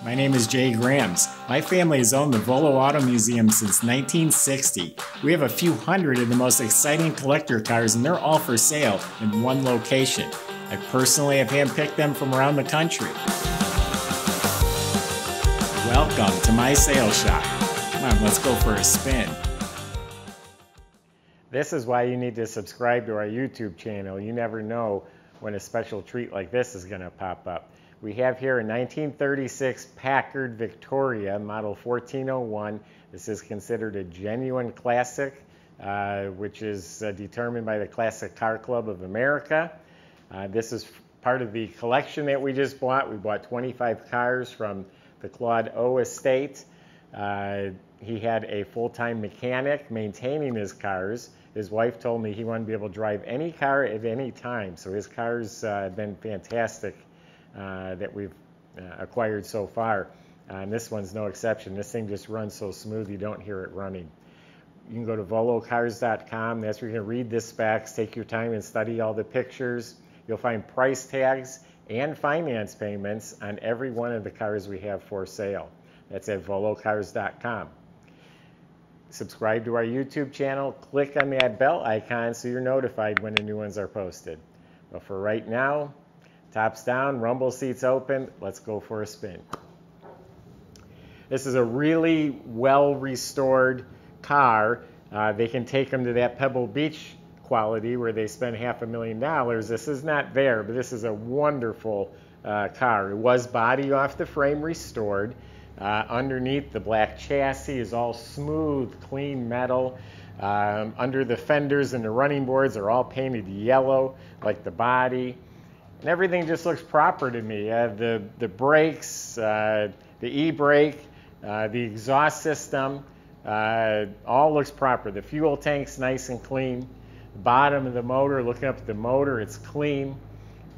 My name is Jay Grams. My family has owned the Volo Auto Museum since 1960. We have a few hundred of the most exciting collector cars, and they're all for sale in one location. I personally have handpicked them from around the country. Welcome to my sales shop. Come on, let's go for a spin. This is why you need to subscribe to our YouTube channel. You never know when a special treat like this is going to pop up. We have here a 1936 Packard Victoria, model 1401. This is considered a genuine classic, which is determined by the Classic Car Club of America. This is part of the collection that we just bought. We bought 25 cars from the Claud O estate. He had a full-time mechanic maintaining his cars. His wife told me he wanted to be able to drive any car at any time, so his cars have been fantastic that we've acquired so far. And this one's no exception. This thing just runs so smooth you don't hear it running. You can go to volocars.com. That's where you can read the specs, take your time and study all the pictures. You'll find price tags and finance payments on every one of the cars we have for sale. That's at volocars.com. Subscribe to our YouTube channel. Click on that bell icon so you're notified when the new ones are posted. But for right now, tops down, rumble seats open. Let's go for a spin. This is a really well restored car. They can take them to that Pebble Beach quality where they spend $500,000. This is not there, but this is a wonderful car. It was body off the frame restored. Underneath, the black chassis is all smooth, clean metal. Under the fenders and the running boards are all painted yellow like the body. And everything just looks proper to me. The brakes, the e-brake, the exhaust system, all looks proper. The fuel tank's nice and clean. The bottom of the motor, looking up at the motor, it's clean.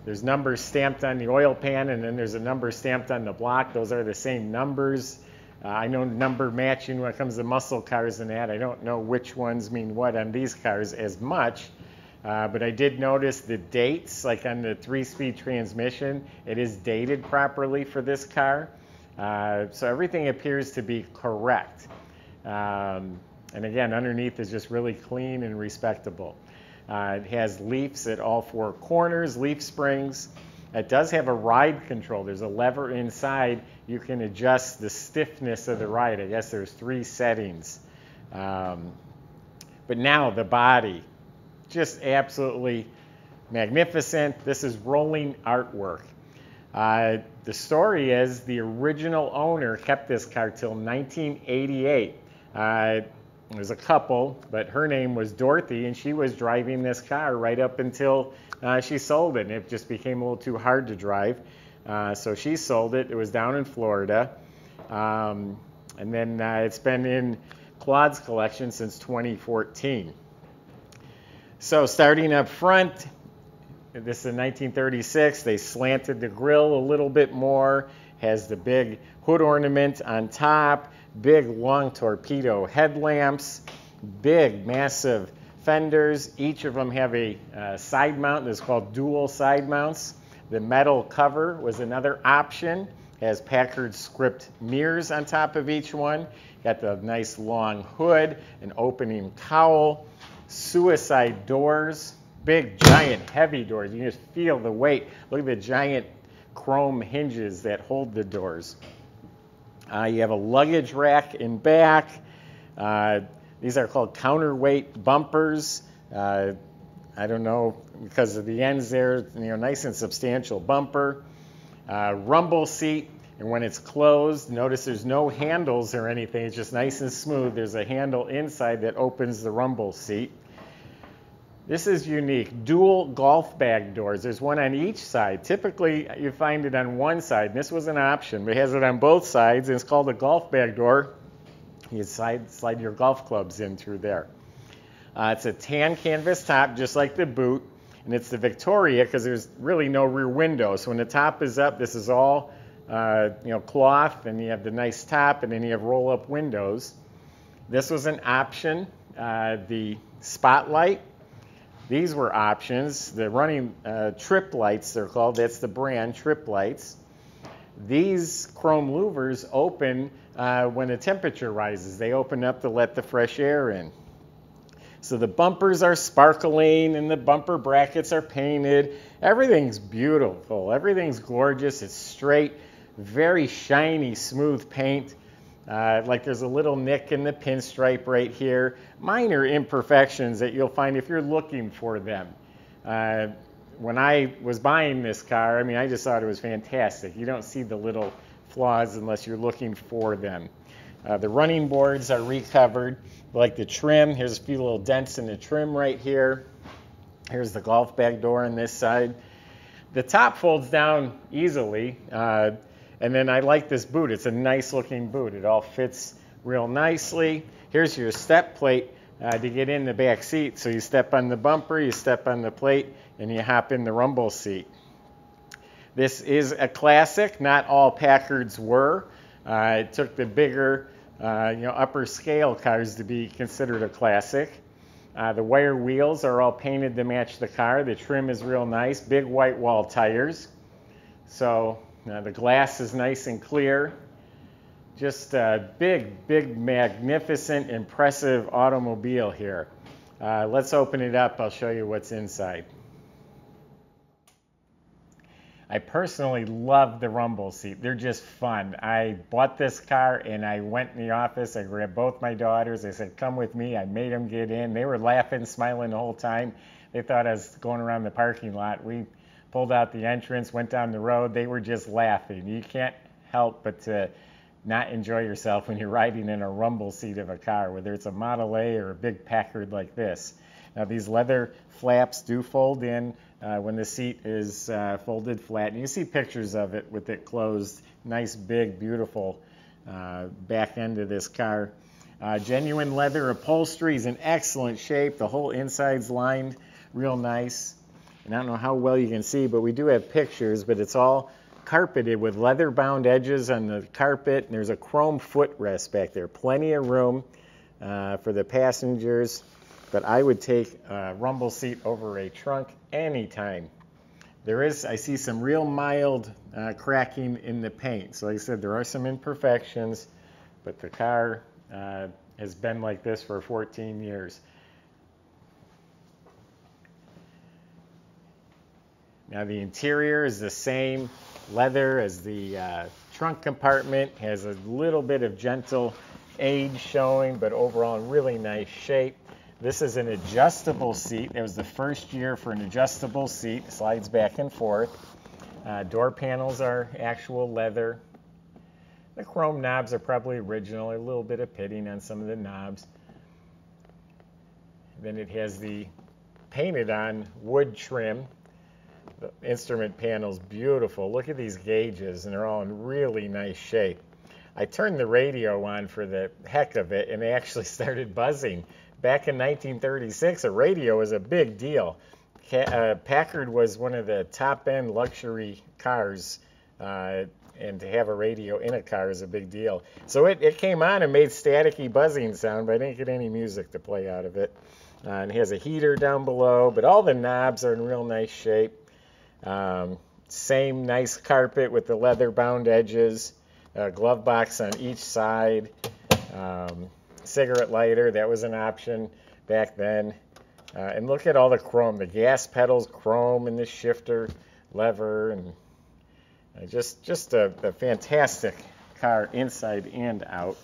There's numbers stamped on the oil pan, and then there's a number stamped on the block. Those are the same numbers. I know number matching when it comes to muscle cars and that. I don't know which ones mean what on these cars as much. But I did notice the dates, like on the 3-speed transmission, it is dated properly for this car. So everything appears to be correct. And again, underneath is just really clean and respectable. It has leafs at all 4 corners, leaf springs. It does have a ride control. There's a lever inside. You can adjust the stiffness of the ride. I guess there's 3 settings. But now the body, just absolutely magnificent. This is rolling artwork. The story is the original owner kept this car till 1988. There's a couple, but her name was Dorothy, and she was driving this car right up until she sold it. And it just became a little too hard to drive. So she sold it. It was down in Florida. And then it's been in Claud's collection since 2014. So starting up front, this is a 1936. They slanted the grille a little bit more. Has the big hood ornament on top. Big long torpedo headlamps, big massive fenders. Each of them have a side mount. It's called dual side mounts. The metal cover was another option. Has Packard script mirrors on top of each one. Got the nice long hood, an opening cowl, suicide doors, big giant heavy doors. You can just feel the weight. Look at the giant chrome hinges that hold the doors. You have a luggage rack in back. These are called counterweight bumpers. I don't know, because of the ends there, nice and substantial bumper. Rumble seat, and when it's closed, notice there's no handles or anything. It's just nice and smooth. There's a handle inside that opens the rumble seat. This is unique. Dual golf bag doors. There's one on each side. Typically, you find it on one side, and this was an option, but it has it on both sides, and it's called a golf bag door. You slide your golf clubs in through there. It's a tan canvas top, just like the boot, and it's the Victoria because there's really no rear window. So when the top is up, this is all cloth, and you have the nice top, and then you have roll-up windows. This was an option. The spotlight. These were options. The running Trippe lights, they're called. That's the brand, Trippe lights. These chrome louvers open when the temperature rises. They open up to let the fresh air in. So the bumpers are sparkling and the bumper brackets are painted. Everything's beautiful. Everything's gorgeous. It's straight, very shiny, smooth paint. Like there's a little nick in the pinstripe right here. Minor imperfections that you'll find if you're looking for them. When I was buying this car, I mean, I just thought it was fantastic. You don't see the little flaws unless you're looking for them. The running boards are recovered, like the trim. Here's a few little dents in the trim right here. Here's the golf bag door on this side. The top folds down easily, and then I like this boot. It's a nice looking boot. It all fits real nicely. Here's your step plate to get in the back seat. So you step on the bumper, you step on the plate, and you hop in the rumble seat. This is a classic. Not all Packards were. It took the bigger, upper scale cars to be considered a classic. The wire wheels are all painted to match the car. The trim is real nice. Big white wall tires. So the glass is nice and clear. Just a big, magnificent, impressive automobile here. Let's open it up. I'll show you what's inside. I personally love the rumble seat. They're just fun. I bought this car and I went in the office. I grabbed both my daughters. I said, come with me. I made them get in. They were laughing, smiling the whole time. They thought I was going around the parking lot. We pulled out the entrance, went down the road. They were just laughing. You can't help but to not enjoy yourself when you're riding in a rumble seat of a car, whether it's a Model A or a big Packard like this. Now these leather flaps do fold in when the seat is folded flat. And you see pictures of it with it closed. Nice, big, beautiful back end of this car. Genuine leather upholstery is in excellent shape. The whole inside's lined real nice. And I don't know how well you can see, but we do have pictures, but it's all carpeted with leather-bound edges on the carpet. And there's a chrome footrest back there. Plenty of room for the passengers. But I would take a rumble seat over a trunk anytime. I see some real mild cracking in the paint. So like I said, there are some imperfections, but the car has been like this for 14 years. Now the interior is the same leather as the trunk compartment. Has a little bit of gentle age showing, but overall in really nice shape. This is an adjustable seat. It was the first year for an adjustable seat. It slides back and forth. Door panels are actual leather. The chrome knobs are probably original. A little bit of pitting on some of the knobs. Then it has the painted on wood trim. The instrument panel's beautiful. Look at these gauges, and they're all in really nice shape. I turned the radio on for the heck of it, and they actually started buzzing. Back in 1936, a radio was a big deal. Packard was one of the top-end luxury cars, and to have a radio in a car is a big deal. So it came on and made staticky buzzing sound, but I didn't get any music to play out of it. And it has a heater down below, but all the knobs are in real nice shape. Same nice carpet with the leather-bound edges, glove box on each side. Cigarette lighter, that was an option back then. And look at all the chrome. The gas pedals, chrome, and the shifter lever, and just a fantastic car inside and out.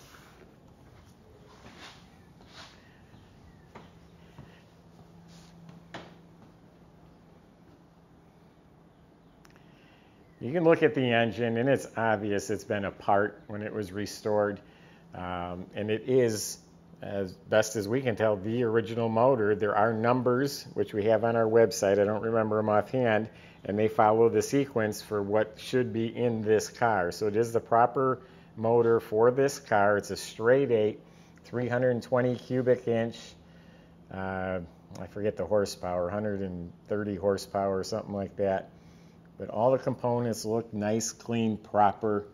You can look at the engine, and it's obvious it's been apart when it was restored. And it is, as best as we can tell, the original motor. There are numbers, which we have on our website. I don't remember them offhand, and they follow the sequence for what should be in this car. So it is the proper motor for this car. It's a straight 8, 320 cubic inch. I forget the horsepower, 130 horsepower or something like that. But all the components look nice, clean, proper.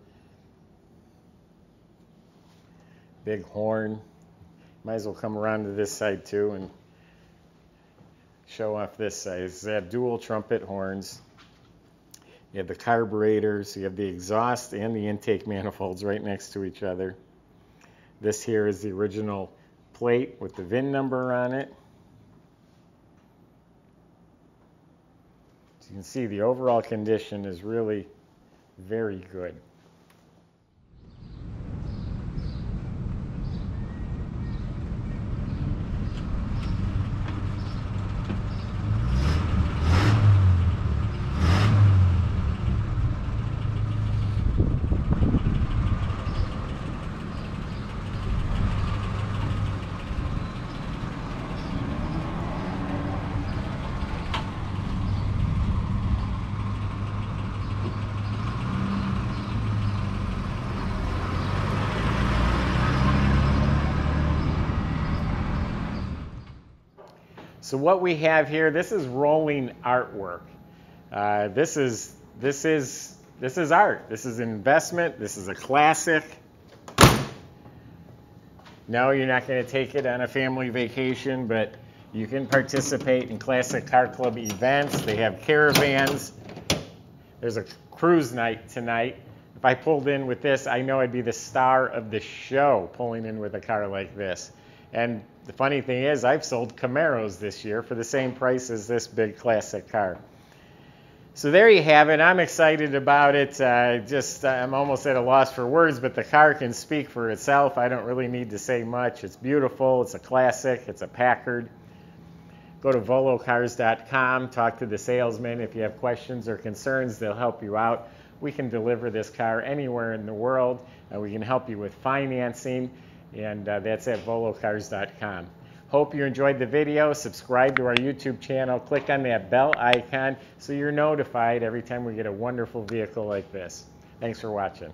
Big horn. Might as well come around to this side too and show off this side. They have dual trumpet horns. You have the carburetors, you have the exhaust and the intake manifolds right next to each other. This here is the original plate with the VIN number on it. So you can see the overall condition is really very good. So what we have here, this is rolling artwork. This is art. This is an investment. This is a classic. No, you're not going to take it on a family vacation, but you can participate in classic car club events. They have caravans. There's a cruise night tonight. If I pulled in with this, I know I'd be the star of the show pulling in with a car like this. And the funny thing is, I've sold Camaros this year for the same price as this big classic car. So there you have it. I'm excited about it. I'm almost at a loss for words, but the car can speak for itself. I don't really need to say much. It's beautiful. It's a classic. It's a Packard. Go to volocars.com. Talk to the salesman. If you have questions or concerns, they'll help you out. We can deliver this car anywhere in the world. We can help you with financing. And that's at volocars.com. Hope you enjoyed the video. Subscribe to our YouTube channel. Click on that bell icon so you're notified every time we get a wonderful vehicle like this. Thanks for watching.